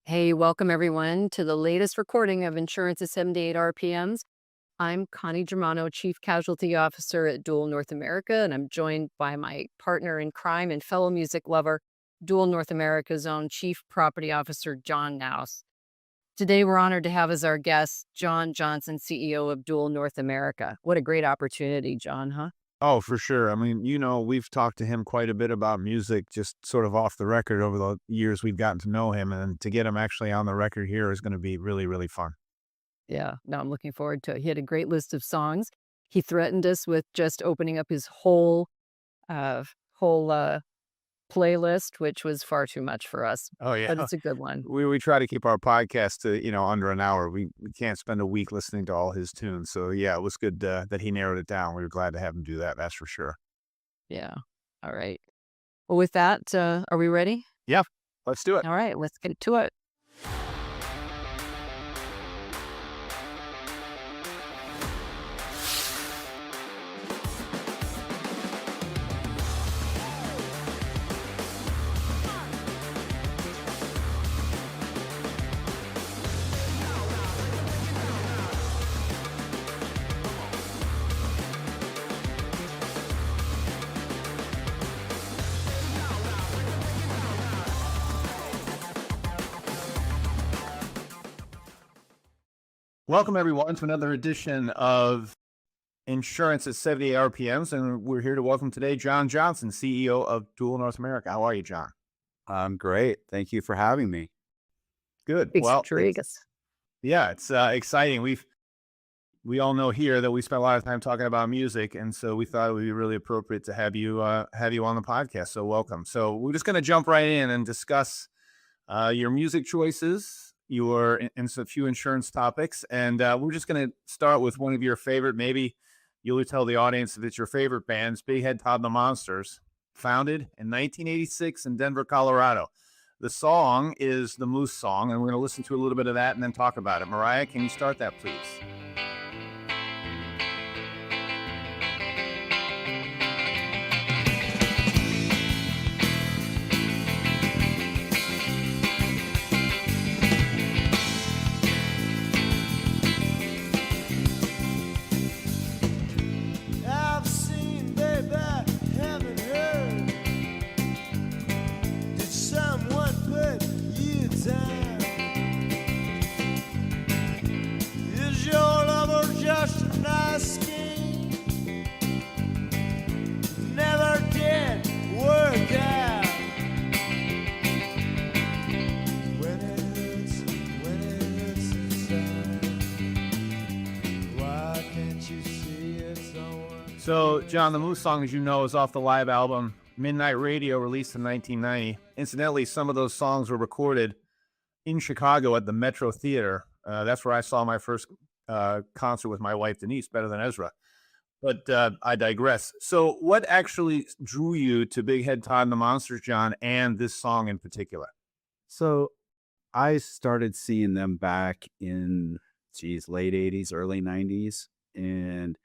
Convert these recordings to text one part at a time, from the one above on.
Hey, welcome everyone to the latest recording of Insurance at 78 RPMs. I'm Connie Germano, Chief Casualty Officer at Dual North America, and I'm joined by my partner in crime and fellow music lover, Dual North America's own Chief Property Officer, John Naus. Today, we're honored to have as our guest John Johnson, CEO of Dual North America. What a great opportunity, John, huh? Oh, for sure. I mean, we've talked to him quite a bit about music, just sort of off the record over the years we've gotten to know him. And to get him actually on the record here is going to be really, really fun. Yeah, no, I'm looking forward to it. He had a great list of songs. He threatened us with just opening up his uh, whole playlist, which was far too much for us, Oh, yeah. but it's a good one. We try to keep our podcast to, under an hour. We can't spend a week listening to all his tunes. So, yeah, it was good that he narrowed it down. We were glad to have him do that. That's for sure. Yeah. All right. Well, with that, are we ready? Yeah, let's do it. All right, let's get to it. Welcome, everyone, to another edition of Insurance at 78 RPMs. And we're here to welcome today John Johnson, CEO of Dual North America. How are you, John? I'm great. Thank you for having me. Good. Well, Extragus. it's exciting. We all know here that we spent a lot of time talking about music, and so we thought it would be really appropriate to have you on the podcast. So welcome. So we're just going to jump right in and discuss your music choices, and a few insurance topics, and we're just going to start with one of your favorite. Maybe you'll tell the audience if it's your favorite bands. Big Head Todd and the Monsters, founded in 1986 in Denver, Colorado. The song is the Moose Song, and we're going to listen to a little bit of that and then talk about it. Mariah, can you start that, please? I've seen, baby, haven't heard. Did someone put you down? Is your lover just a nice scheme? Never did work out. When it hurts inside. Why can't you see it's someone? So, John, the Moose Song, as you know, is off the live album Midnight Radio, released in 1990. Incidentally, some of those songs were recorded in Chicago at the Metro Theater. That's where I saw my first concert with my wife, Denise, Better Than Ezra. But I digress. So what actually drew you to Big Head Todd and the Monsters, John, and this song in particular? So I started seeing them back in, late 80s, early 90s. And,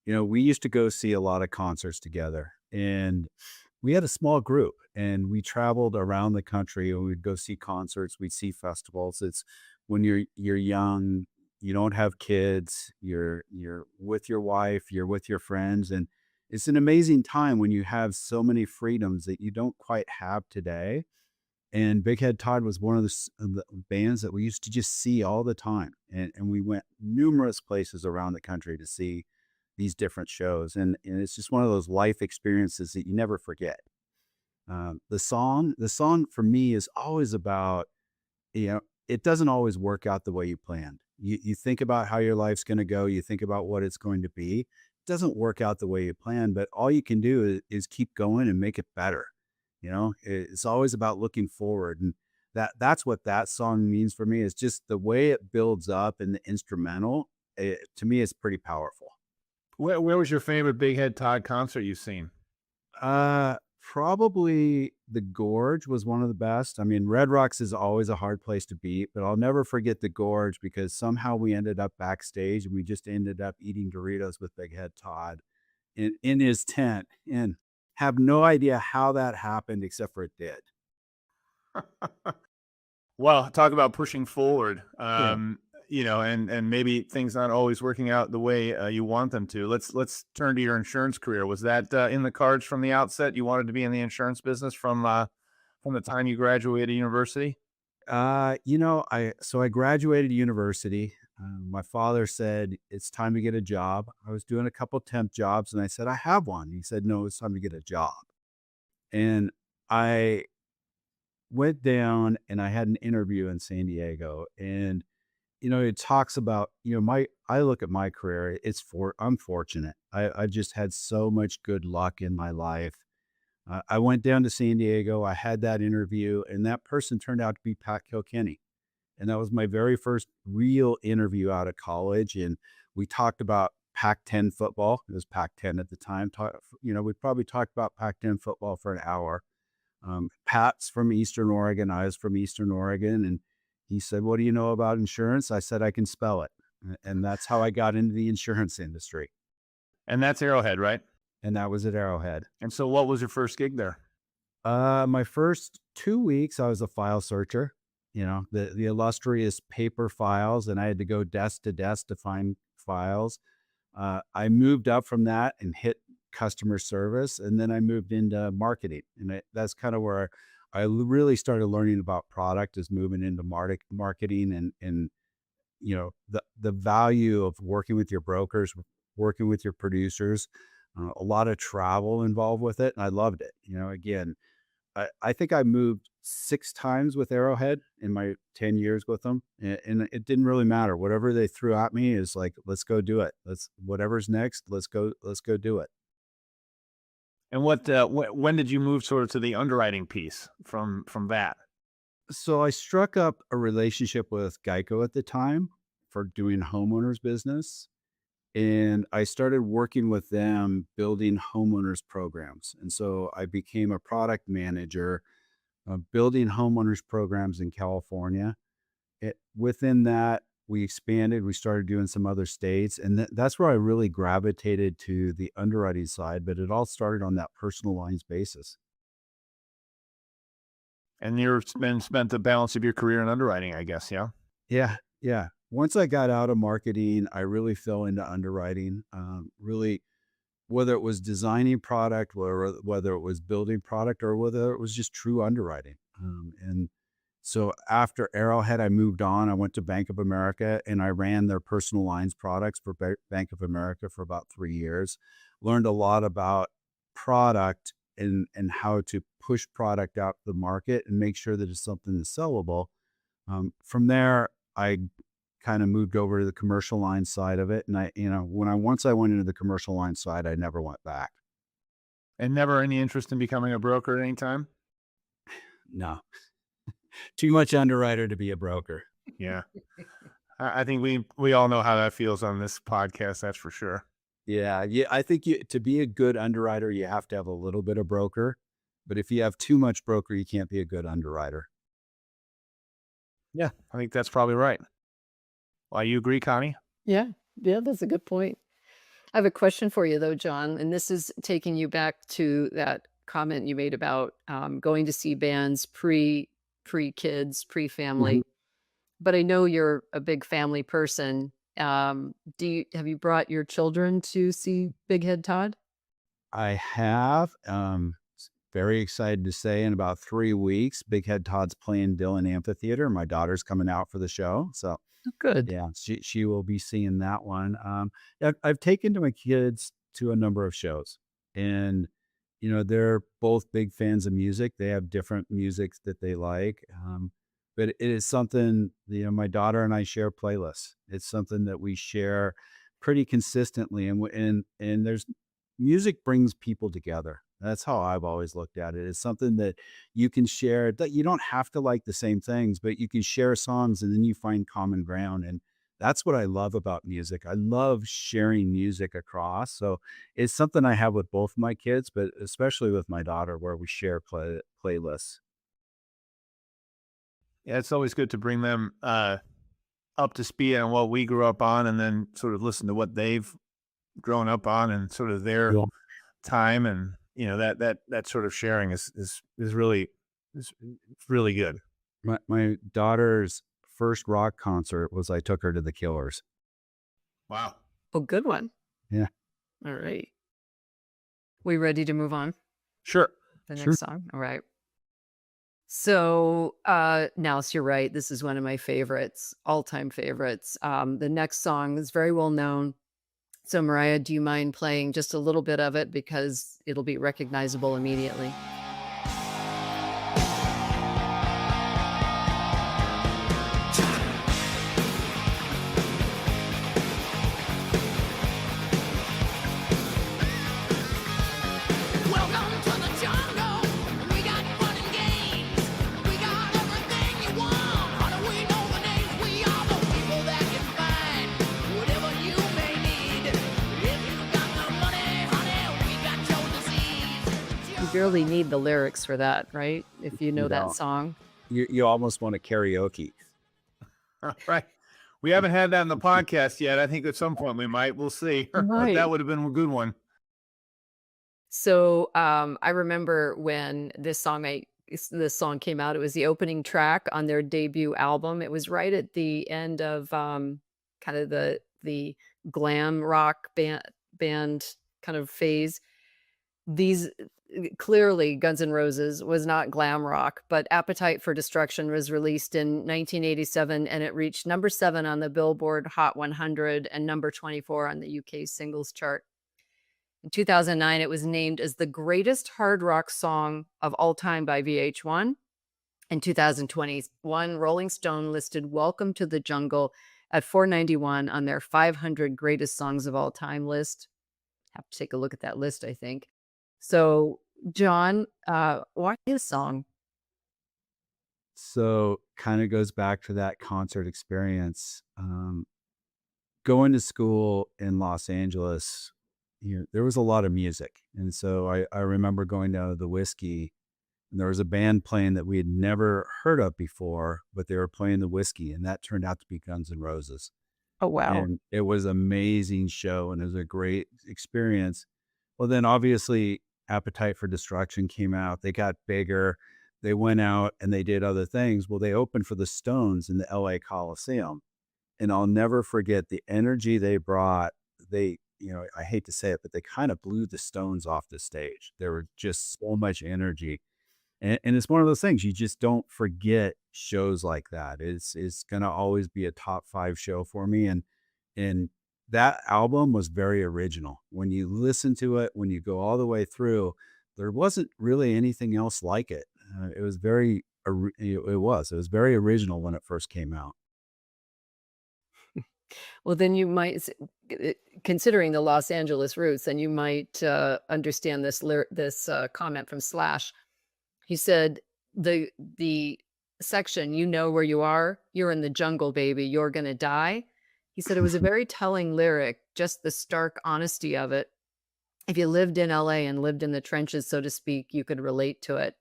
we used to go see a lot of concerts together. And we had a small group and we traveled around the country and we'd go see concerts, we'd see festivals. It's when you're young, you don't have kids, you're with your wife, you're with your friends, and it's an amazing time when you have so many freedoms that you don't quite have today. And Big Head Todd was one of the bands that we used to just see all the time, and we went numerous places around the country to see these different shows, and it's just one of those life experiences that you never forget. The song for me is always about, it doesn't always work out the way you planned. You think about how your life's going to go. You think about what it's going to be. It doesn't work out the way you planned, but all you can do is keep going and make it better. It's always about looking forward. And that's what that song means for me, is just the way it builds up and the instrumental. To me, it's pretty powerful. Where was your favorite Big Head Todd concert you've seen? Probably the Gorge was one of the best. I mean, Red Rocks is always a hard place to beat, but I'll never forget the Gorge because somehow we ended up backstage and we just ended up eating Doritos with Big Head Todd in his tent, and have no idea how that happened except for it did. Well, talk about pushing forward. Yeah. And maybe things not always working out the way you want them to. Let's turn to your insurance career. Was that in the cards from the outset? You wanted to be in the insurance business from the time you graduated university? I graduated university. My father said it's time to get a job. I was doing a couple temp jobs, and I said I have one. He said no, it's time to get a job. And I went down and I had an interview in San Diego, and it talks about, I look at my career, I'm fortunate. I've just had so much good luck in my life. I went down to San Diego, I had that interview, and that person turned out to be Pat Kilkenny. And that was my very first real interview out of college. And we talked about Pac-10 football. It was Pac-10 at the time. We probably talked about Pac-10 football for an hour. Pat's from Eastern Oregon. I was from Eastern Oregon. And he said, "What do you know about insurance?" I said, "I can spell it." And that's how I got into the insurance industry. And that's Arrowhead, right? And that was at Arrowhead. And so, what was your first gig there? My first 2 weeks, I was a file searcher, the illustrious paper files, and I had to go desk to desk to find files. I moved up from that and hit customer service, and then I moved into marketing. And that's kind of where really started learning about product, is moving into marketing and the value of working with your brokers, working with your producers. A lot of travel involved with it, and I loved it. Again, I think I moved 6 times with Arrowhead in my 10 years with them, and it didn't really matter. Whatever they threw at me is like, "Let's go do it. Whatever's next, let's go do it." And when did you move sort of to the underwriting piece from that? So I struck up a relationship with Geico at the time for doing homeowners business, and I started working with them building homeowners programs. And so I became a product manager, building homeowners programs in California. Within that, we expanded. We started doing some other states, and that's where I really gravitated to the underwriting side. But it all started on that personal lines basis. And you've spent the balance of your career in underwriting, I guess, yeah? Yeah, yeah. Once I got out of marketing, I really fell into underwriting. Really, whether it was designing product, whether it was building product, or whether it was just true underwriting. And so after Arrowhead, I moved on. I went to Bank of America, and I ran their personal lines products for Bank of America for about 3 years. Learned a lot about product and how to push product out to the market and make sure that it's something that's sellable. From there, I kind of moved over to the commercial line side of it. And once I went into the commercial line side, I never went back. And never any interest in becoming a broker at any time? No, too much underwriter to be a broker. Yeah. I think we all know how that feels on this podcast, that's for sure. Yeah. I think to be a good underwriter, you have to have a little bit of broker. But if you have too much broker, you can't be a good underwriter. Yeah, I think that's probably right. Well, you agree, Connie? Yeah, that's a good point. I have a question for you though, John, and this is taking you back to that comment you made about going to see bands pre-kids, pre-family. But I know you're a big family person. Have you brought your children to see Big Head Todd? I have. Very excited to say in about 3 weeks, Big Head Todd's playing Dillon Amphitheater. My daughter's coming out for the show. So Good. yeah, she will be seeing that one. I've taken to my kids to a number of shows, and they're both big fans of music. They have different musics that they like, but it is something. My daughter and I share playlists. It's something that we share pretty consistently, and there's music brings people together. That's how I've always looked at it. It's something that you can share, that you don't have to like the same things, but you can share songs and then you find common ground. And that's what I love about music. I love sharing music across. So it's something I have with both my kids, but especially with my daughter, where we share playlists. Yeah, it's always good to bring them up to speed on what we grew up on, and then sort of listen to what they've grown up on and sort of their time. And that sort of sharing is really good. My daughter's first rock concert was I took her to the Killers. Wow. Oh, good one. Yeah. All right. We ready to move on? Sure. The Sure. next song? All right. So, Nels, you're right. This is one of my favorites, all-time favorites. The next song is very well known. So, Mariah, do you mind playing just a little bit of it because it'll be recognizable immediately? Welcome to the jungle. We got fun and games. We got everything you want. How do we know the names? We are the people that can find whatever you may need. If you got the money, honey, we got your disease. You barely need the lyrics for that, right? If you know You that don't. song. You almost want to karaoke. All right. We haven't had that in the podcast yet. I think at some point we might. We'll see. But Right. that would have been a good one. So, I remember when this song came out, it was the opening track on their debut album. It was right at the end of, kind of the glam rock band kind of phase. These clearly Guns N' Roses was not glam rock, but Appetite for Destruction was released in 1987 and it reached number 7 on the Billboard Hot 100 and number 24 on the UK singles chart. In 2009, it was named as the greatest hard rock song of all time by VH1. In 2021, Rolling Stone listed Welcome to the Jungle at 491 on their 500 greatest songs of all time list. Have to take a look at that list, I think. So, John, why this song? So kind of goes back to that concert experience. Going to school in Los Angeles, there was a lot of music. And so I remember going to the Whiskey, and there was a band playing that we had never heard of before, but they were playing the Whiskey, and that turned out to be Guns N' Roses. Oh, wow. And it was an amazing show, and it was a great experience. Well, then obviously Appetite for Destruction came out. They got bigger. They went out and they did other things. Well, they opened for the Stones in the LA Coliseum. And I'll never forget the energy they brought. I hate to say it, but they kind of blew the Stones off the stage. There were just so much energy. And it's one of those things you just don't forget shows like that. It's going to always be a top 5 show for me. And that album was very original. When you listen to it, when you go all the way through, there wasn't really anything else like it. It was very very original when it first came out. Well, then you might, considering the Los Angeles roots, then you might understand this comment from Slash. He said the section, "You know where you are. You're in the jungle, baby. You're gonna die." He said it was a very telling lyric, just the stark honesty of it. If you lived in LA and lived in the trenches, so to speak, you could relate to it.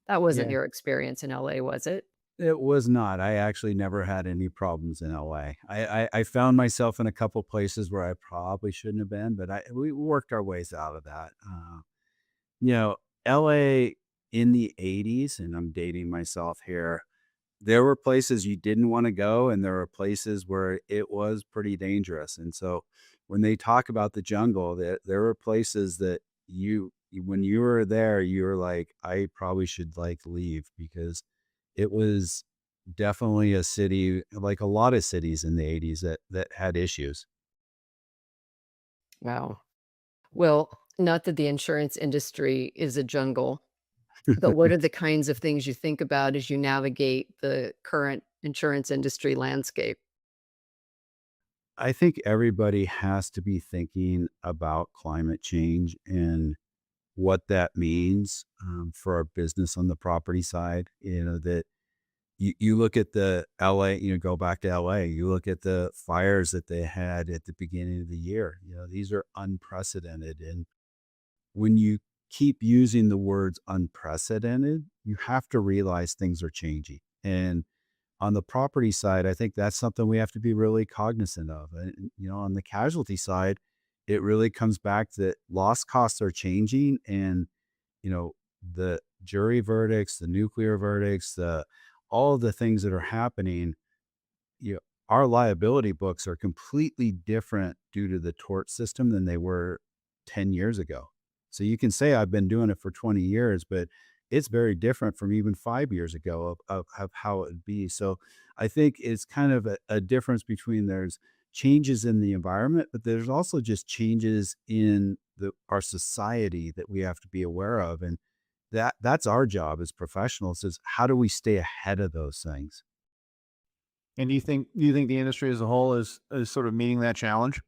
That wasn't Yeah. your experience in LA, was it? It was not. I actually never had any problems in LA. I found myself in a couple places where I probably shouldn't have been, but we worked our ways out of that. You know, LA in the 80s, and I'm dating myself here, there were places you didn't want to go, and there were places where it was pretty dangerous. And so when they talk about the jungle, there were places that when you were there, you were like, I probably should leave, because it was definitely a city, like a lot of cities in the 80s that had issues. Wow. Well, not that the insurance industry is a jungle, but what are the kinds of things you think about as you navigate the current insurance industry landscape? I think everybody has to be thinking about climate change and what that means for our business on the property side. That you look at the LA, go back to LA, you look at the fires that they had at the beginning of the year. These are unprecedented. And when you keep using the words unprecedented, you have to realize things are changing. And on the property side, I think that's something we have to be really cognizant of. And, on the casualty side, it really comes back that loss costs are changing, and, the jury verdicts, the nuclear verdicts, all of the things that are happening, you know, our liability books are completely different due to the tort system than they were 10 years ago. So you can say I've been doing it for 20 years, but it's very different from even 5 years ago of how it would be. So I think it's kind of a difference between there's changes in the environment, but there's also just changes in our society that we have to be aware of. And that's our job as professionals, is how do we stay ahead of those things? And do you think the industry as a whole is sort of meeting that challenge?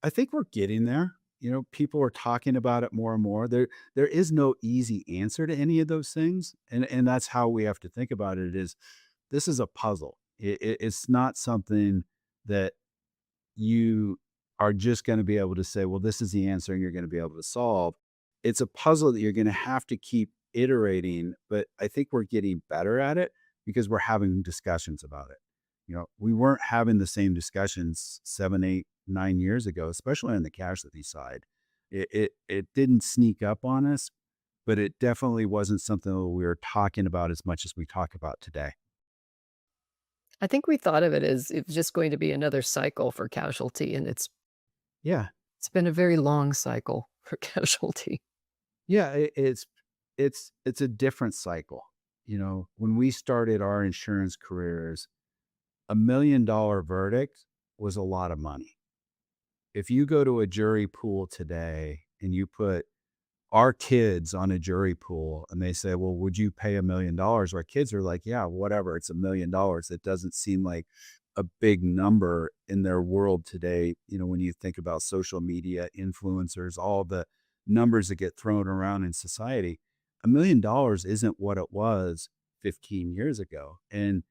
I think we're getting there. You know, people are talking about it more and more. There is no easy answer to any of those things, and that's how we have to think about it. Is this is a puzzle? It's not something that you are just going to be able to say, well, this is the answer, and you're going to be able to solve. It's a puzzle that you're going to have to keep iterating. But I think we're getting better at it because we're having discussions about it. You know, we weren't having the same discussions 7, 8, 9 years ago, especially on the casualty side. It didn't sneak up on us, but it definitely wasn't something that we were talking about as much as we talk about today. I think we thought of it as it's just going to be another cycle for casualty, and Yeah. it's been a very long cycle for casualty. Yeah, it's a different cycle. You know, when we started our insurance careers, $1 million verdict was a lot of money. If you go to a jury pool today and you put our kids on a jury pool and they say, well, would you pay $1 million? Our kids are like, yeah, whatever. It's $1 million. It doesn't seem like a big number in their world today. You know, when you think about social media, influencers, all the numbers that get thrown around in society, $1 million isn't what it was 15 years ago. And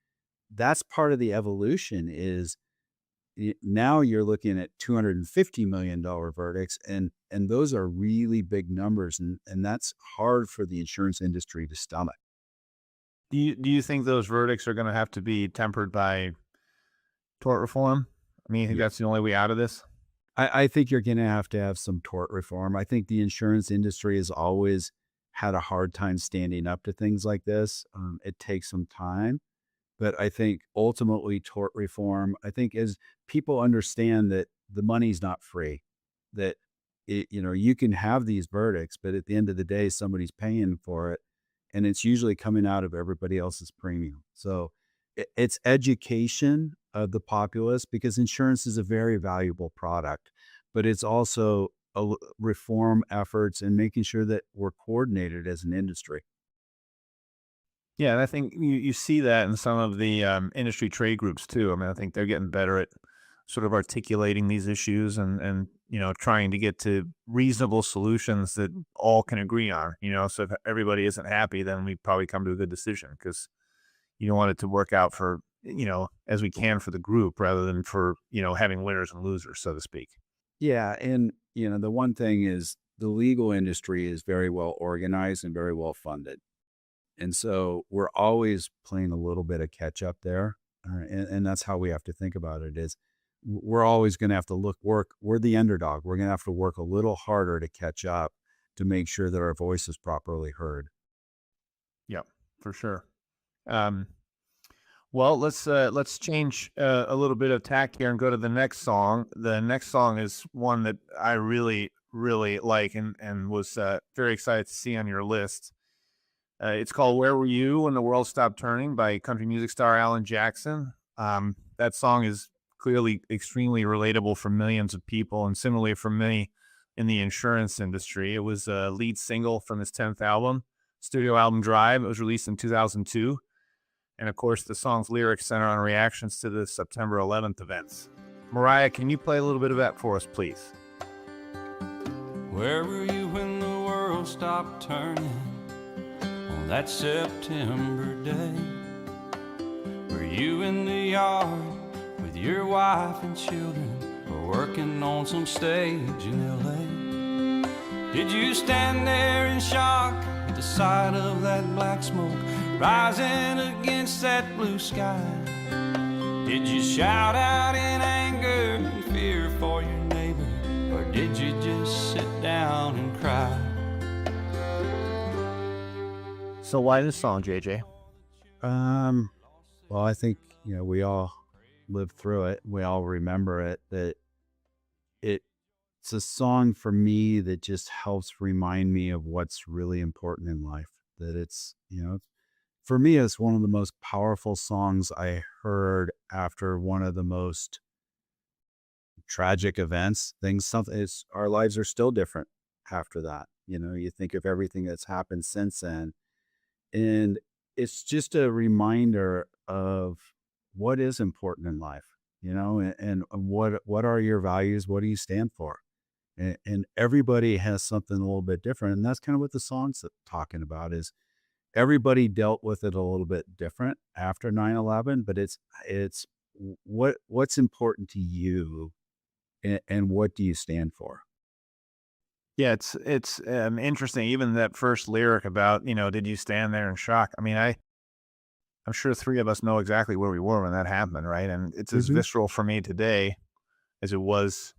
that's part of the evolution is now you're looking at $250 million verdicts, and those are really big numbers, and that's hard for the insurance industry to stomach. Do you think those verdicts are going to have to be tempered by tort reform? I mean, you think Yeah. that's the only way out of this? I think you're going to have some tort reform. I think the insurance industry has always had a hard time standing up to things like this. It takes some time. But I think ultimately tort reform, I think as people understand that the money's not free, that you can have these verdicts, but at the end of the day, somebody's paying for it. And it's usually coming out of everybody else's premium. So it's education of the populace, because insurance is a very valuable product, but it's also reform efforts and making sure that we're coordinated as an industry. Yeah, and I think you see that in some of the industry trade groups too. I mean, I think they're getting better at sort of articulating these issues and trying to get to reasonable solutions that all can agree on. So if everybody isn't happy, then we probably come to a good decision, because you don't want it to work out for as we can for the group rather than for having winners and losers, so to speak. Yeah, and the one thing is the legal industry is very well organized and very well funded. And so we're always playing a little bit of catch up there. And that's how we have to think about it is we're always going to have to we're the underdog. We're going to have to work a little harder to catch up to make sure that our voice is properly heard. Yeah, for sure. Well, let's change a little bit of tack here and go to the next song. The next song is one that I really, really like and was very excited to see on your list. It's called "Where Were You When the World Stopped Turning" by country music star Alan Jackson. That song is clearly extremely relatable for millions of people, and similarly for me in the insurance industry. It was a lead single from his 10th album, studio album Drive. It was released in 2002. And of course, the song's lyrics center on reactions to the September 11th events. Mariah, can you play a little bit of that for us, please? Where were you when the world stopped turning on that September day? Were you in the yard with your wife and children, or working on some stage in LA? Did you stand there in shock at the sight of that black smoke rising against that blue sky? Did you shout out in anger and fear for your neighbor, or did you just sit down and cry? So why this song, JJ? Um, well, I think, we all lived through it. We all remember it. That it's a song for me that just helps remind me of what's really important in life. That for me, it's one of the most powerful songs I heard after one of the most tragic events. Something is our lives are still different after that. You think of everything that's happened since then, and it's just a reminder of what is important in life, and what are your values? What do you stand for? And everybody has something a little bit different. And that's kind of what the song's talking about is everybody dealt with it a little bit different after 9/11, but it's what's important to you and what do you stand for? Yeah, it's interesting. Even that first lyric about, did you stand there in shock? I mean, I'm sure three of us know exactly where we were when that happened, right? And it's as Mhm. visceral for me today as it was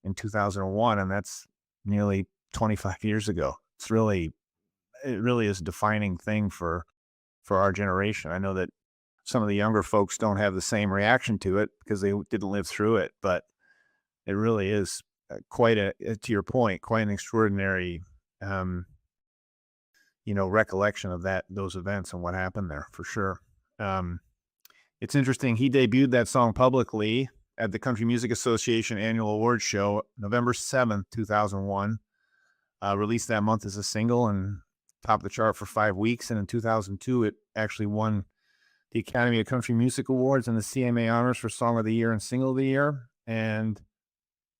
in 2001, and that's nearly 25 years ago. It really is a defining thing for our generation. I know that some of the younger folks don't have the same reaction to it because they didn't live through it, but it really is quite to your point, quite an extraordinary, um, recollection of those events and what happened there for sure. Um, it's interesting. He debuted that song publicly at the Country Music Association annual awards show, November 7th, 2001. Released that month as a single and topped the chart for 5 weeks. And in 2002, it actually won the Academy of Country Music Awards and the CMA Honors for Song of the Year and Single of the Year. And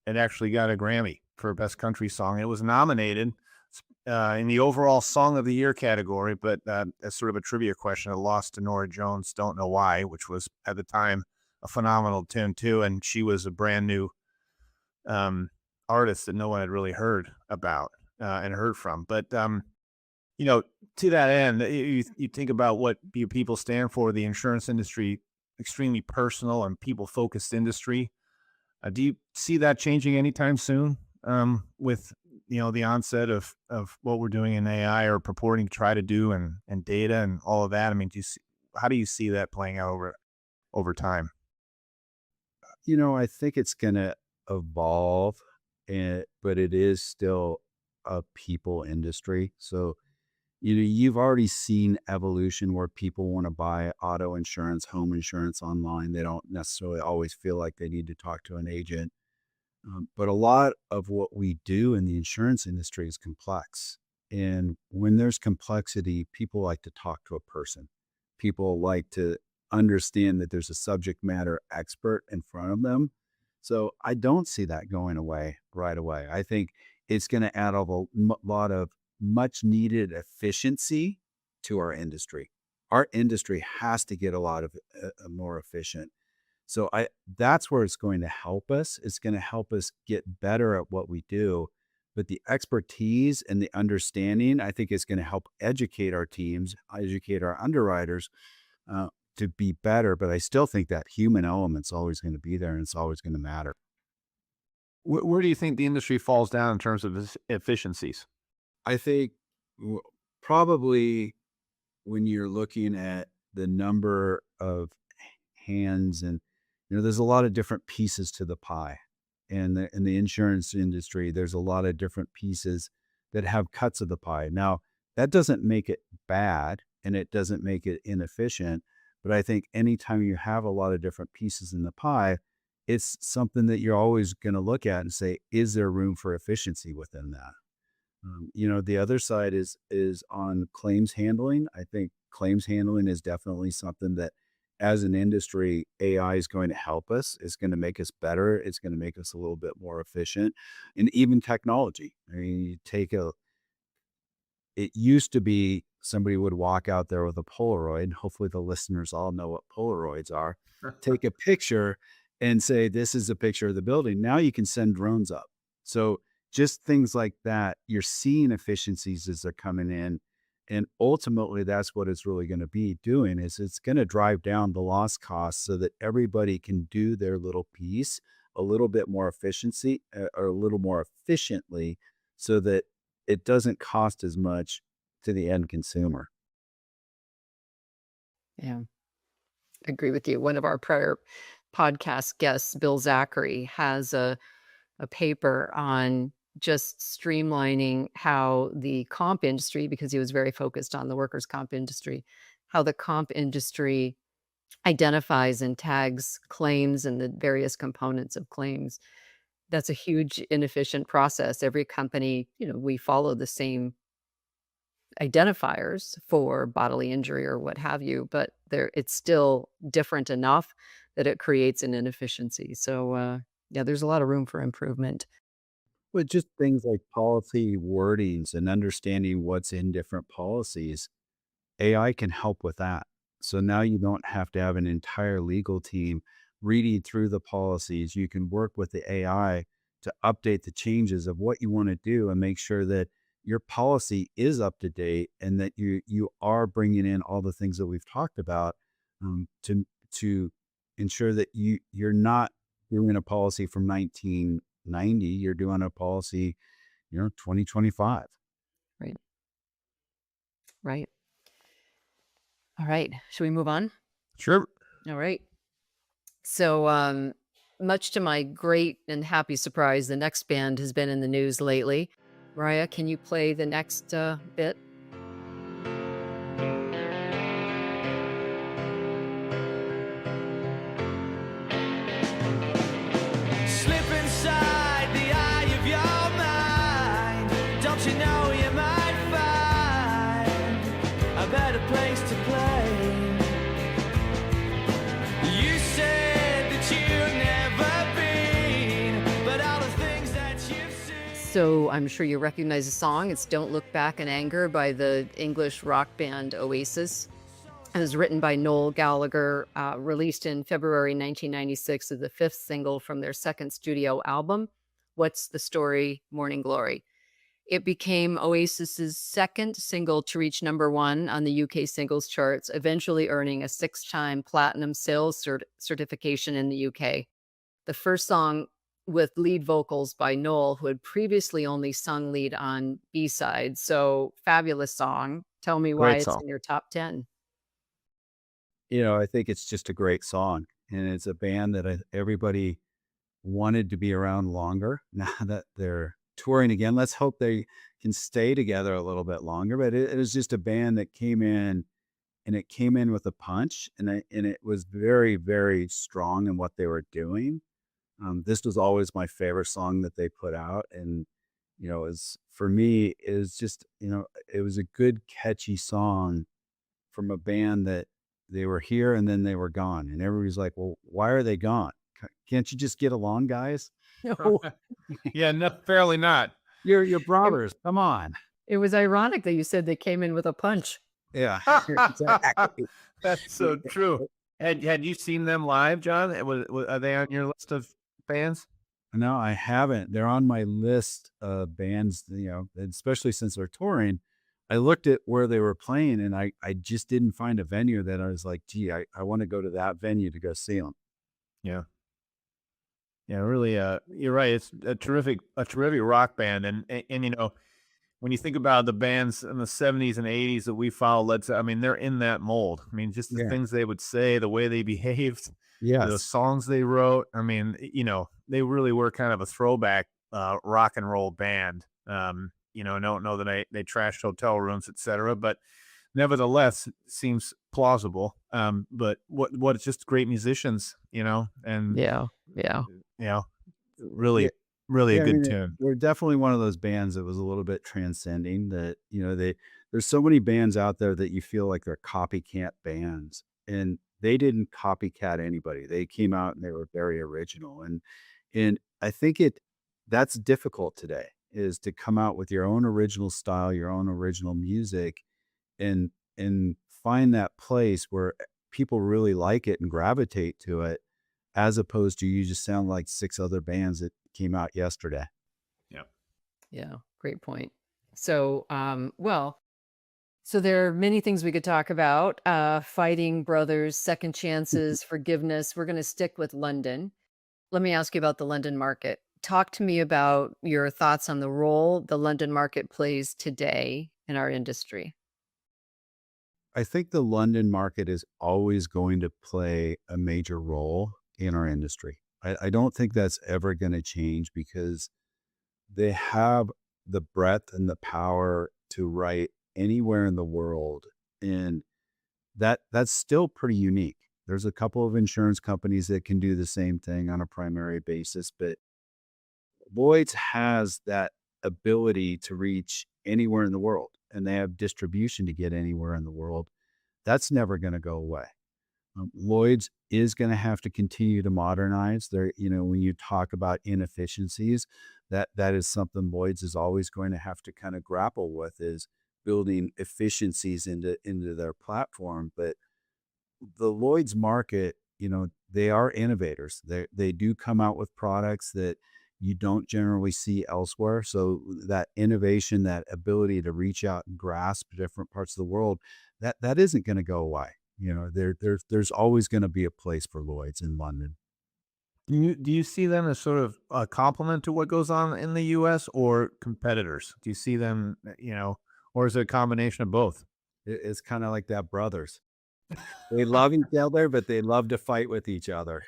it actually got a Grammy for Best Country Song. It was nominated in the overall Song of the Year category, but as sort of a trivia question, it lost to Norah Jones' Don't Know Why, which was at the time a phenomenal tune too. And she was a brand new um, artist that no one had really heard about and heard from. But you know, to that end, you think about what people stand for. The insurance industry, extremely personal and people focused industry. Do you see that changing anytime soon? With the onset of what we're doing in AI or purporting to try to do and data and all of that. I mean, how do you see that playing out over time? I think it's going to evolve, but it is still a people industry. So, you've already seen evolution where people want to buy auto insurance, home insurance online. They don't necessarily always feel like they need to talk to an agent. But a lot of what we do in the insurance industry is complex. And when there's complexity, people like to talk to a person. People like to understand that there's a subject matter expert in front of them. So I don't see that going away right away. I think it's going to add lot of much needed efficiency to our industry. Our industry has to get a lot of more efficient. So that's where it's going to help us. It's going to help us get better at what we do. But the expertise and the understanding, I think, is going to help educate our teams, educate our underwriters uh, to be better. But I still think that human element's always going to be there and it's always going to matter. Where do you think the industry falls down in terms of efficiencies? I think probably when you're looking at the number of hands and there's a lot of different pieces to the pie. And in the insurance industry, there's a lot of different pieces that have cuts of the pie. Now, that doesn't make it bad and it doesn't make it inefficient. But I think anytime you have a lot of different pieces in the pie, it's something that you're always going to look at and say, is there room for efficiency within that? The other side is on claims handling. I think claims handling is definitely something that as an industry, AI is going to help us. It's going to make us better. It's going to make us a little bit more efficient. And even technology. I mean, it used to be somebody would walk out there with a Polaroid. Hopefully the listeners all know what Polaroids are. Take a picture and say, this is a picture of the building. Now you can send drones up. So just things like that, you're seeing efficiencies as they're coming in. And ultimately, that's what it's really going to be doing is it's going to drive down the loss costs so that everybody can do their little piece a little bit more efficiency or a little more efficiently so that it doesn't cost as much to the end consumer. Yeah, I agree with you. One of our prior podcast guests, Bill Zachary, has a paper on just streamlining how the comp industry, because he was very focused on the workers' comp industry, how the comp industry identifies and tags claims and the various components of claims. That's a huge inefficient process. Every company, we follow the same identifiers for bodily injury or what have you, but it's still different enough that it creates an inefficiency. So, yeah, there's a lot of room for improvement. But just things like policy wordings and understanding what's in different policies, AI can help with that. So now you don't have to have an entire legal team reading through the policies. You can work with the AI to update the changes of what you want to do and make sure that your policy is up to date and that you are bringing in all the things that we've talked about, to ensure that you're not doing a policy from 1990. You're doing a policy, 2025. Right. Right. All right. Should we move on? Sure. All right. So, much to my great and happy surprise, the next band has been in the news lately. Mariah, can you play the next bit? Slip inside the eye of your mind. Don't you know you might find a better place to play? You said that you've never been, but all the things that you've seen. So, I'm sure you recognize the song. It's Don't Look Back in Anger by the English rock band Oasis. It was written by Noel Gallagher, released in February 1996 as the fifth single from their second studio album, What's the Story, Morning Glory. It became Oasis's second single to reach #1 on the UK singles charts, eventually earning a 6-time platinum sales certification in the UK. The first song with lead vocals by Noel, who had previously only sung lead on B-sides. So, fabulous song. Tell me why Great it's song. in your top 10. I think it's just a great song, and it's a band that everybody wanted to be around longer. Now that they're touring again, let's hope they can stay together a little bit longer. But it was just a band that came in, and it came in with a punch, and it was very, very strong in what they were doing. This was always my favorite song that they put out, and is for me is just it was a good catchy song from a band that they were here and then they were gone. And everybody's like, well, why are they gone? Can't you just get along, guys? No. Yeah, no, fairly not. You're brothers. Come on. It was ironic that you said they came in with a punch. Yeah. Exactly. That's so true. Had you seen them live, John? Are they on your list of bands? No, I haven't. They're on my list of bands, especially since they're touring. I looked at where they were playing and I just didn't find a venue that I was like, gee, I want to go to that venue to go see them. Yeah. Yeah, really. You're right. It's a terrific rock band, and when you think about the bands in the 70s and 80s that we followed, they're in that mold. I mean, just the Yeah. things they would say, the way they behaved, the Yes. songs they wrote. I mean, they really were kind of a throwback rock and roll band. I don't know that they trashed hotel rooms, etc., but nevertheless, it seems plausible. But what it's just great musicians, and Yeah. Yeah. really, Yeah. really Yeah, a I good mean, tune. they're definitely one of those bands that was a little bit transcending that, there's so many bands out there that you feel like they're copycat bands, and they didn't copycat anybody. They came out and they were very original. And I think that's difficult today, is to come out with your own original style, your own original music, and find that place where people really like it and gravitate to it, as opposed to you just sound like 6 other bands that came out yesterday. Yeah. Great point. So, so there are many things we could talk about. Fighting brothers, second chances, forgiveness. We're going to stick with London. Let me ask you about the London market. Talk to me about your thoughts on the role the London market plays today in our industry. I think the London market is always going to play a major role in our industry. I don't think that's ever going to change because they have the breadth and the power to write anywhere in the world. And that's still pretty unique. There's a couple of insurance companies that can do the same thing on a primary basis, but Lloyd's has that ability to reach anywhere in the world, and they have distribution to get anywhere in the world. That's never going to go away. Lloyd's is going to have to continue to modernize. There, when you talk about inefficiencies, that is something Lloyd's is always going to have to kind of grapple with, is building efficiencies into their platform. But the Lloyd's market, they are innovators. They do come out with products that you don't generally see elsewhere. So that innovation, that ability to reach out and grasp different parts of the world, that isn't going to go away. There's always going to be a place for Lloyd's in London. Do you see them as sort of a complement to what goes on in the U.S. or competitors? Do you see them, or is it a combination of both? It's kind of like that brothers. They love each other, but they love to fight with each other.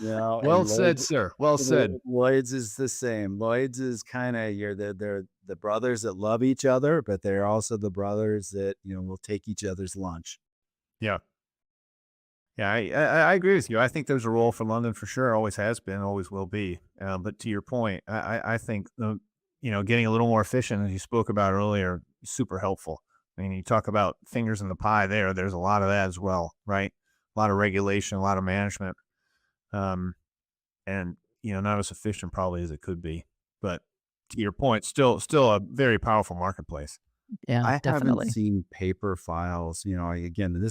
Well said, sir. Well said. Lloyd's is the same. Lloyd's is kind of they're the brothers that love each other, but they're also the brothers that will take each other's lunch. Yeah. Yeah, I agree with you. I think there's a role for London for sure. Always has been, always will be. But to your point, I think getting a little more efficient, as you spoke about earlier, is super helpful. I mean, you talk about fingers in the pie there. There's a lot of that as well, right? A lot of regulation, a lot of management, and not as efficient probably as it could be. But to your point, still a very powerful marketplace. Yeah, I definitely. haven't seen paper files. Again,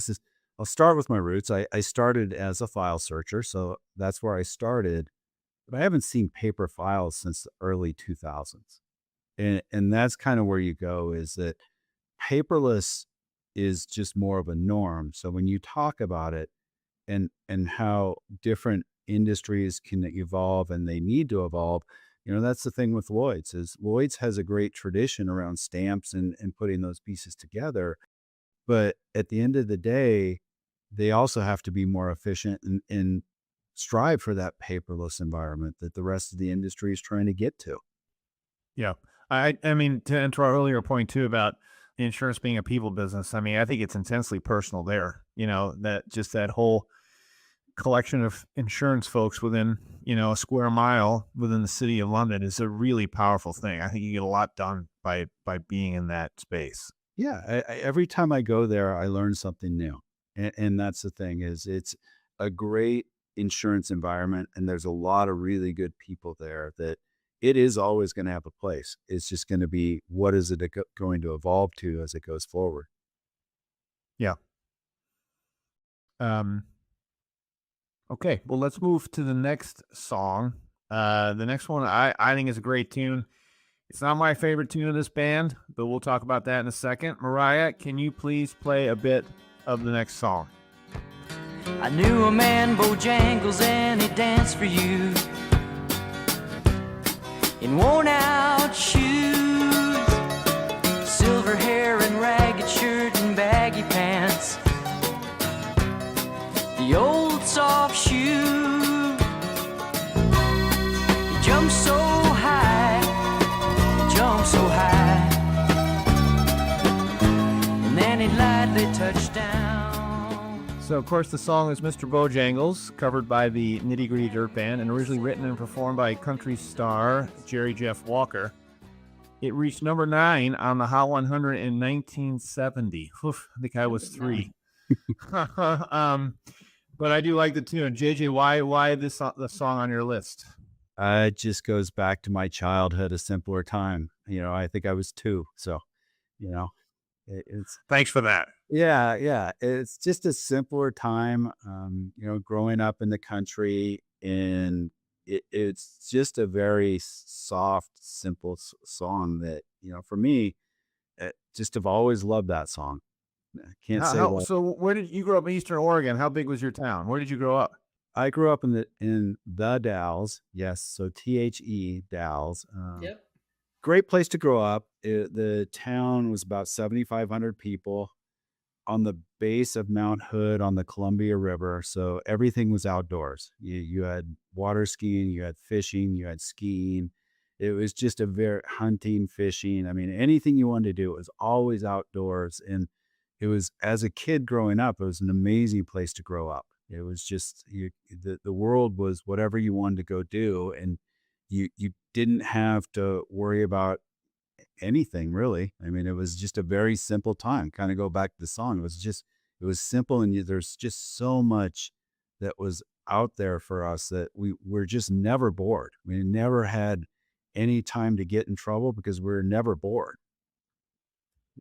I'll start with my roots. I started as a file searcher, so that's where I started. But I haven't seen paper files since the early 2000s. And that's kind of where you go, is that paperless is just more of a norm. So when you talk about it and how different industries can evolve and they need to evolve, that's the thing with Lloyd's, is Lloyd's has a great tradition around stamps and putting those pieces together. But at the end of the day, they also have to be more efficient and strive for that paperless environment that the rest of the industry is trying to get to. Yeah. I mean, to our earlier point too about the insurance being a people business, I mean, I think it's intensely personal there, that whole collection of insurance folks within, a square mile within the city of London is a really powerful thing. I think you get a lot done by being in that space. Yeah. Every time I go there, I learn something new. And that's the thing, is it's a great insurance environment. And there's a lot of really good people there that it is always going to have a place. It's just going to be, what is it going to evolve to as it goes forward? Yeah. Okay. Well, let's move to the next song. The next one I think is a great tune. It's not my favorite tune of this band, but we'll talk about that in a second. Mariah, can you please play a bit of the next song? I knew a man, Bojangles, and he danced for you in worn out shoes, silver hair and ragged shirt and baggy pants, the old soft shoe. He jumped so high, and then he lightly touched down. So, of course, the song is Mr. Bojangles, covered by the Nitty Gritty Dirt Band, and originally written and performed by country star Jerry Jeff Walker. It reached number 9 on the Hot 100 in 1970. Oof, I think I was 3. But I do like the tune. JJ, why the song on your list? It just goes back to my childhood, a simpler time. I think I was 2. So, it's Thanks for that. yeah. It's just a simpler time. Growing up in the country, and it's just a very soft, simple song that, for me, just have always loved that song. I can't say what. So where did you grow up in Eastern Oregon? How big was your town? Where did you grow up? I grew up in the Dalles. Yes. So THE Dalles. Yep. Great place to grow up. The town was about 7,500 people. on the base of Mount Hood on the Columbia River. So everything was outdoors. You had water skiing, you had fishing, you had skiing. It was just a very hunting, fishing. I mean, anything you wanted to do, it was always outdoors. And it was, as a kid growing up, it was an amazing place to grow up. It was just the world was whatever you wanted to go do, and you didn't have to worry about anything really. I mean, it was just a very simple time. Kind of go back to the song. It was simple, and there's just so much that was out there for us that we were just never bored. We never had any time to get in trouble because we were never bored.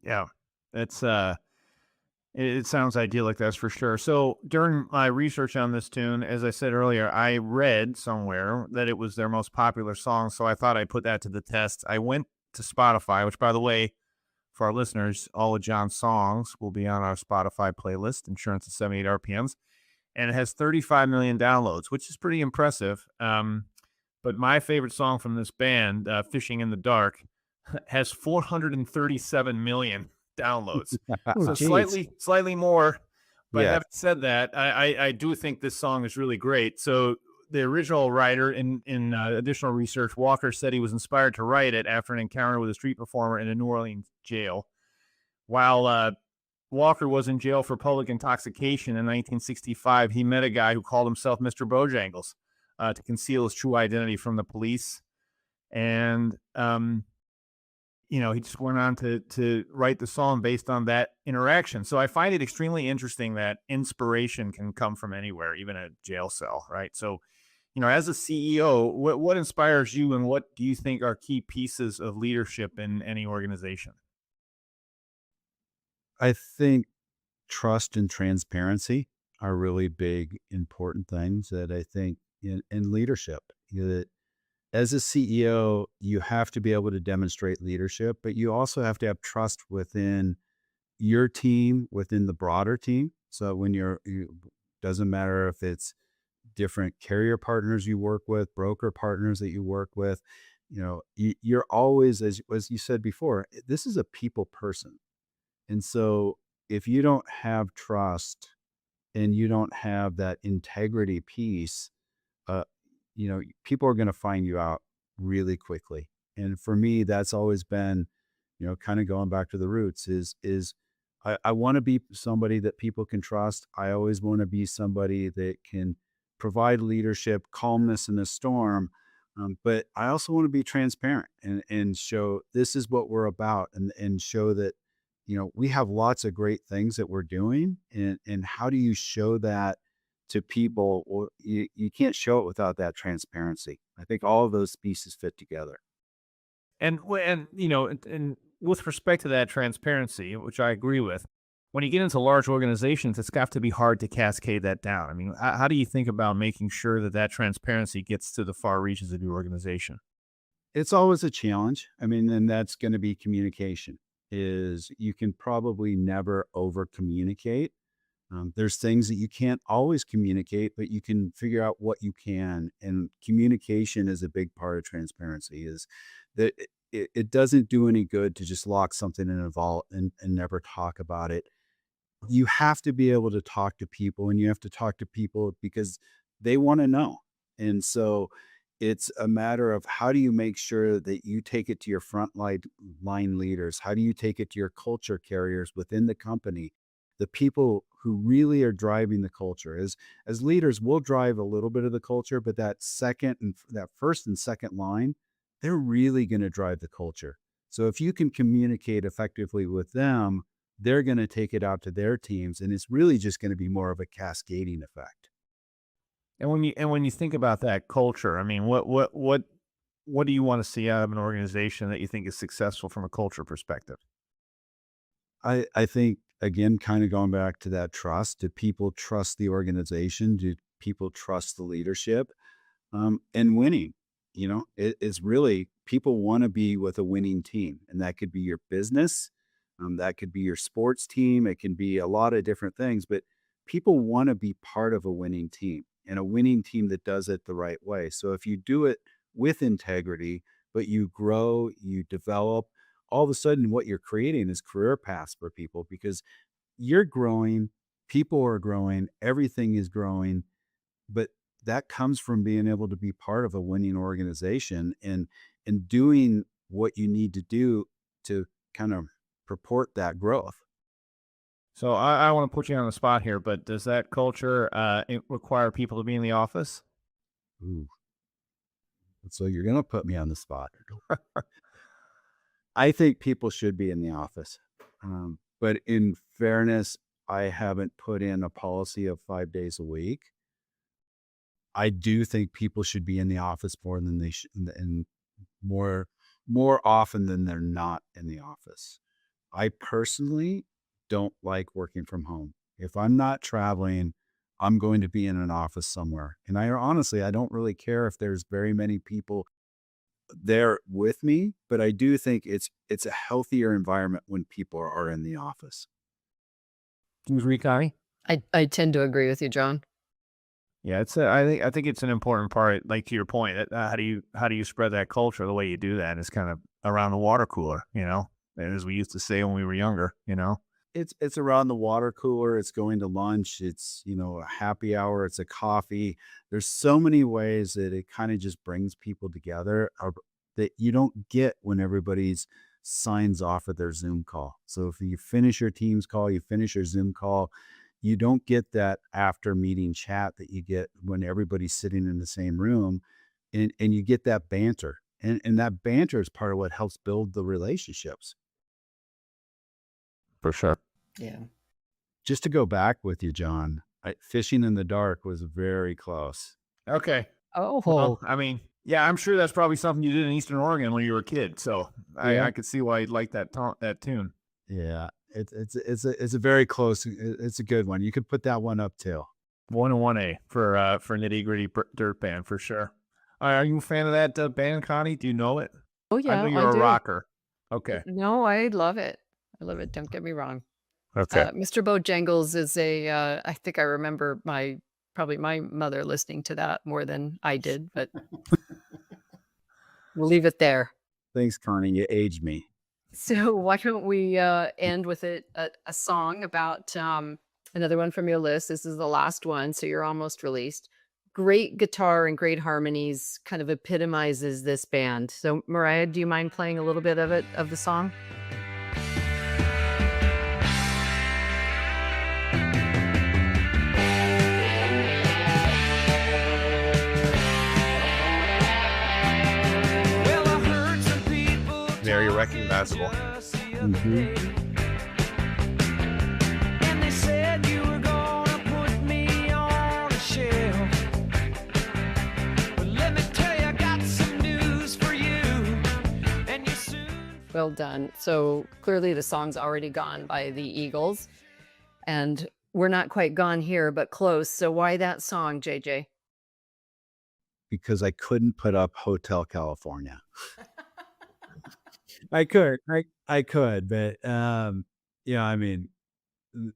Yeah, that's it sounds idyllic, that's for sure. So during my research on this tune, as I said earlier, I read somewhere that it was their most popular song. So I thought I'd put that to the test. I went to Spotify, which, by the way, for our listeners, all of John's songs will be on our Spotify playlist, Insurance at 78 RPMs, and it has 35 million downloads, which is pretty impressive. But my favorite song from this band, Fishing in the Dark, has 437 million downloads. Oh, So geez. slightly more. But Yeah. having said that, I do think this song is really great. So the original writer, in additional research, Walker said he was inspired to write it after an encounter with a street performer in a New Orleans jail. While Walker was in jail for public intoxication in 1965, he met a guy who called himself Mr. Bojangles to conceal his true identity from the police. And he just went on to write the song based on that interaction. So I find it extremely interesting that inspiration can come from anywhere, even a jail cell, right? So, as a CEO, what inspires you, and what do you think are key pieces of leadership in any organization? I think trust and transparency are really big, important things that I think in leadership. That as a CEO, you have to be able to demonstrate leadership, but you also have to have trust within your team, within the broader team. So when doesn't matter if it's different carrier partners you work with, broker partners that you work with, you're always, as you said before, this is a people person. And so if you don't have trust and you don't have that integrity piece, uh, people are going to find you out really quickly. And for me, that's always been, kind of going back to the roots is I want to be somebody that people can trust. I always want to be somebody that can provide leadership, calmness in the storm. But I also want to be transparent and show this is what we're about, and show that, we have lots of great things that we're doing. And how do you show that to people? Well, you can't show it without that transparency. I think all of those pieces fit together. And with respect to that transparency, which I agree with, when you get into large organizations, it's got to be hard to cascade that down. I mean, how do you think about making sure that transparency gets to the far reaches of your organization? It's always a challenge. I mean, and that's going to be communication. Is you can probably never over communicate. There's things that you can't always communicate, but you can figure out what you can. And communication is a big part of transparency. Is that it doesn't do any good to just lock something in a vault and never talk about it. You have to be able to talk to people, and you have to talk to people because they want to know. And so it's a matter of how do you make sure that you take it to your line leaders? How do you take it to your culture carriers within the company? The people who really are driving the culture. As leaders, we'll drive a little bit of the culture, but that first and second line, they're really going to drive the culture. So if you can communicate effectively with them, they're going to take it out to their teams, and it's really just going to be more of a cascading effect. And when you think about that culture, I mean, what do you want to see out of an organization that you think is successful from a culture perspective? I think, again, kind of going back to that trust. Do people trust the organization? Do people trust the leadership? And winning, it's really, people want to be with a winning team, and that could be your business. That could be your sports team. It can be a lot of different things, but people want to be part of a winning team, and a winning team that does it the right way. So if you do it with integrity, but you grow, you develop, all of a sudden what you're creating is career paths for people, because you're growing, people are growing, everything is growing, but that comes from being able to be part of a winning organization and doing what you need to do to kind of purport that growth. So I want to put you on the spot here, but does that culture require people to be in the office? Ooh. So you're going to put me on the spot. I think people should be in the office. But in fairness, I haven't put in a policy of 5 days a week. I do think people should be in the office more than they should, and more often than they're not in the office. I personally don't like working from home. If I'm not traveling, I'm going to be in an office somewhere. And I don't really care if there's very many people there with me, but I do think it's a healthier environment when people are in the office. Do you agree, Connie? I tend to agree with you, John. Yeah, I think it's an important part. Like to your point, how do you spread that culture? The way you do that is kind of around the water cooler, as we used to say when we were younger. It's around the water cooler, it's going to lunch, it's, a happy hour, it's a coffee. There's so many ways that it kind of just brings people together that you don't get when everybody's signs off of their Zoom call. So if you finish your Teams call, you finish your Zoom call, you don't get that after meeting chat that you get when everybody's sitting in the same room, and you get that banter. And that banter is part of what helps build the relationships. For sure. Yeah. Just to go back with you, John, fishing in the dark was very close. Okay. Oh, Well, I mean, yeah, I'm sure that's probably something you did in Eastern Oregon when you were a kid. So Yeah. I could see why you'd like that tune. Yeah, it's a very close. It's a good one. You could put that one up too. 101A for Nitty Gritty Dirt Band for sure. Are you a fan of that band, Connie? Do you know it? oh I yeah, know you're a do. rocker. Okay. No, I love it. I love it. Don't get me wrong. Okay. Mr. Bojangles is I think I remember probably my mother listening to that more than I did, but we'll leave it there. Thanks, Connie. You aged me. So why don't we end with a song about another one from your list. This is the last one, so you're almost released. Great guitar and great harmonies kind of epitomizes this band. So Mariah, do you mind playing a little bit of the song? Well, I heard some people Very talking recognizable. just the other day. And they said you were gonna put me on a shelf. But let me tell you, I got some news for you. And you soon Well done. So clearly the song's already gone by the Eagles, and we're not quite gone here, but close. So why that song, JJ? Because I couldn't put up Hotel California. I could, but I mean,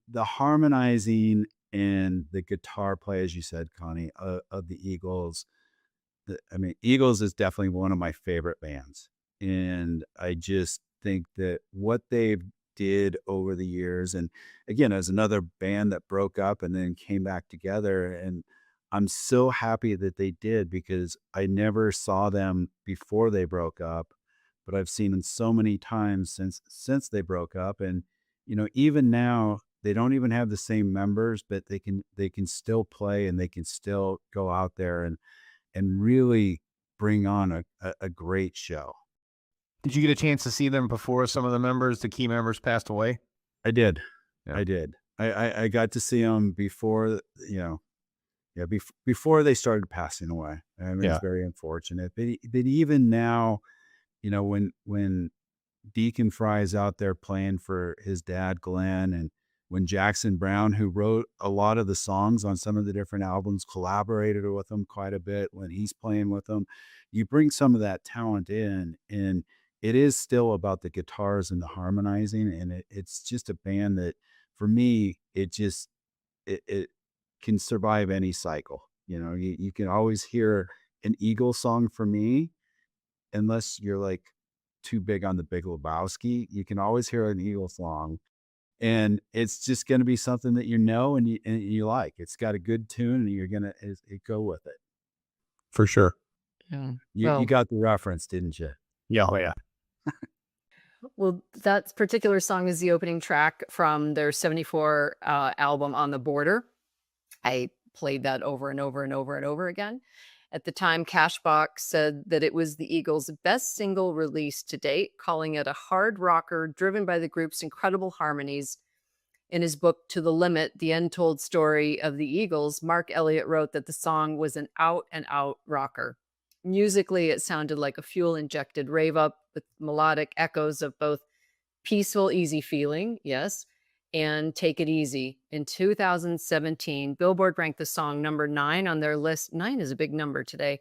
the harmonizing and the guitar play, as you said, Connie, of the Eagles. Eagles is definitely one of my favorite bands, and I just think that what they've did over the years, and again, as another band that broke up and then came back together, and I'm so happy that they did because I never saw them before they broke up, but I've seen them so many times since they broke up, and even now they don't even have the same members, but they can still play and they can still go out there and really bring on a great show. Did you get a chance to see them before the key members passed away? I did. Yeah. I did. I got to see them before, before they started passing away. Yeah. It's very unfortunate. But even now, when Deacon Fry's out there playing for his dad, Glenn, and when Jackson Brown, who wrote a lot of the songs on some of the different albums, collaborated with them quite a bit when he's playing with them, you bring some of that talent in, and it is still about the guitars and the harmonizing, and it's just a band that, for me, it can survive any cycle. You can always hear an Eagle song for me, unless you're like too big on the Big Lebowski. You can always hear an Eagle song, and it's just going to be something that and you like. It's got a good tune, and you're gonna go with it. For sure. Yeah. You Well, got the reference, didn't you? Yeah. Oh, yeah. that particular song is the opening track from their 74 album On the Border. I played that over and over and over and over again. At the time, Cashbox said that it was the Eagles' best single released to date, calling it a hard rocker driven by the group's incredible harmonies. In his book To the Limit, The Untold Story of the Eagles, Mark Elliott wrote that the song was an out and out rocker. Musically, it sounded like a fuel injected rave up with melodic echoes of both peaceful, easy feeling, yes, and Take It Easy. In 2017, Billboard ranked the song number 9 on their list. 9 is a big number today.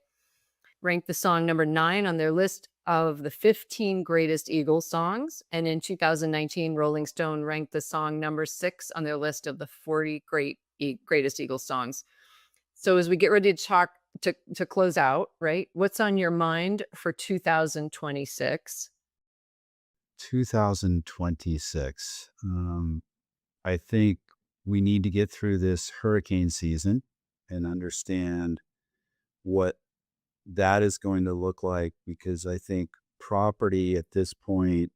Ranked the song number 9 on their list of the 15 greatest Eagles songs. And in 2019, Rolling Stone ranked the song number 6 on their list of the 40 greatest Eagles songs. So as we get ready to talk to close out, right? What's on your mind for 2026? 2026. I think we need to get through this hurricane season and understand what that is going to look like, because I think property at this point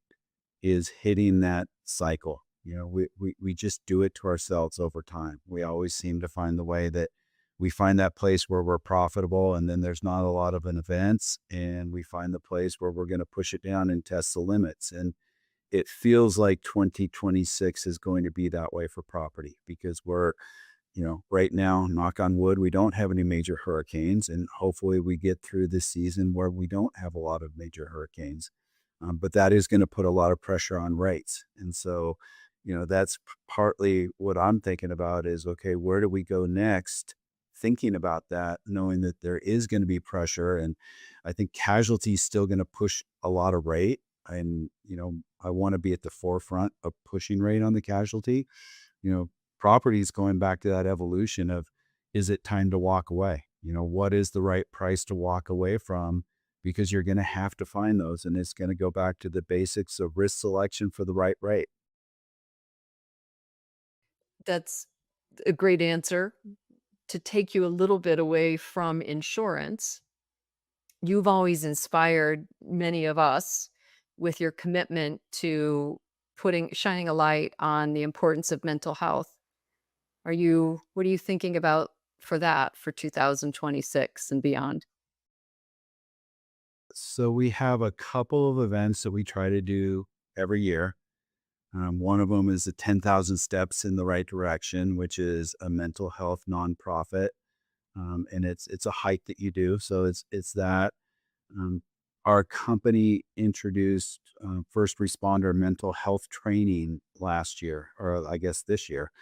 is hitting that cycle. We just do it to ourselves over time. We always seem to find the way that we find that place where we're profitable, and then there's not a lot of an events, and we find the place where we're going to push it down and test the limits. And it feels like 2026 is going to be that way for property, because we're, right now, knock on wood, we don't have any major hurricanes, and hopefully we get through this season where we don't have a lot of major hurricanes. But that is going to put a lot of pressure on rates. And so, that's partly what I'm thinking about is, okay, where do we go next? Thinking about that, knowing that there is going to be pressure. And I think casualty is still going to push a lot of rate. And, I want to be at the forefront of pushing rate on the casualty. Property is going back to that evolution of, is it time to walk away? What is the right price to walk away from? Because you're going to have to find those. And it's going to go back to the basics of risk selection for the right rate. That's a great answer. To take you a little bit away from insurance, you've always inspired many of us with your commitment to shining a light on the importance of mental health. What are you thinking about for 2026 and beyond? So we have a couple of events that we try to do every year. One of them is the 10,000 Steps in the Right Direction, which is a mental health nonprofit. And it's a hike that you do. So it's that. Our company introduced first responder mental health training last year, or I guess this year.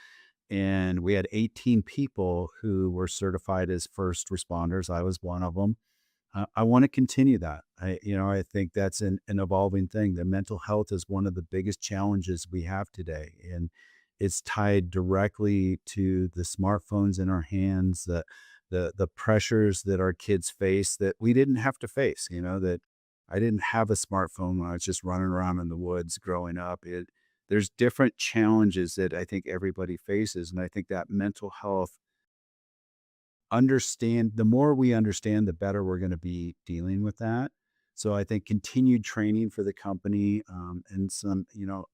And we had 18 people who were certified as first responders. I was one of them. I want to continue that. I think that's an evolving thing. The mental health is one of the biggest challenges we have today. And it's tied directly to the smartphones in our hands, the pressures that our kids face that we didn't have to face, that I didn't have a smartphone when I was just running around in the woods growing up. There's different challenges that I think everybody faces. And I think that mental health, the more we understand, the better we're going to be dealing with that. So I think continued training for the company, and some,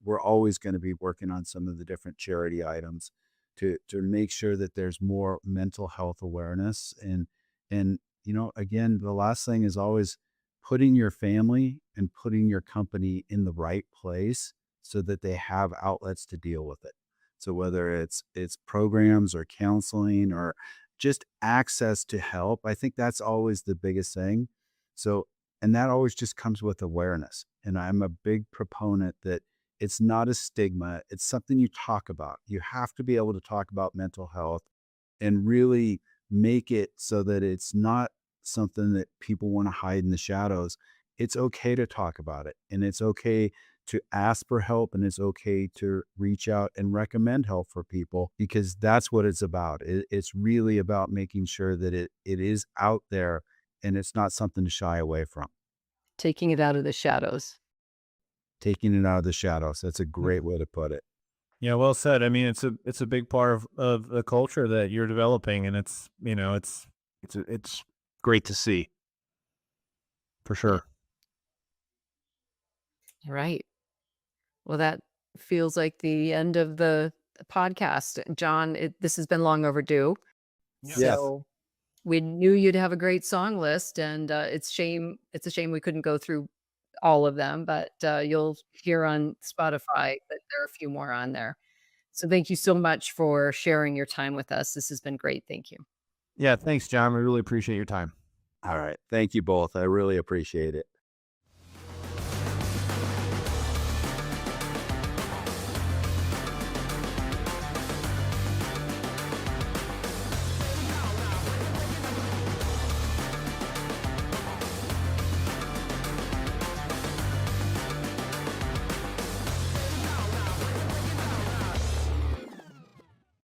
we're always going to be working on some of the different charity items to make sure that there's more mental health awareness. And, again, the last thing is always putting your family and putting your company in the right place so that they have outlets to deal with it. So whether it's programs or counseling or just access to help, I think that's always the biggest thing. So, and that always just comes with awareness. And I'm a big proponent that it's not a stigma. It's something you talk about. You have to be able to talk about mental health and really make it so that it's not something that people want to hide in the shadows. It's okay to talk about it, and it's okay to ask for help, and it's okay to reach out and recommend help for people, because that's what it's about. It's really about making sure that it is out there and it's not something to shy away from. Taking it out of the shadows. Taking it out of the shadows. That's a great way to put it. Yeah, well said. I mean, it's a big part of the culture that you're developing, and it's it's great to see for sure. Right. Well, that feels like the end of the podcast. John, this has been long overdue. Yes. So we knew you'd have a great song list, and it's a shame we couldn't go through all of them, but you'll hear on Spotify that there are a few more on there. So thank you so much for sharing your time with us. This has been great. Thank you. Yeah, thanks, John. We really appreciate your time. All right. Thank you both. I really appreciate it.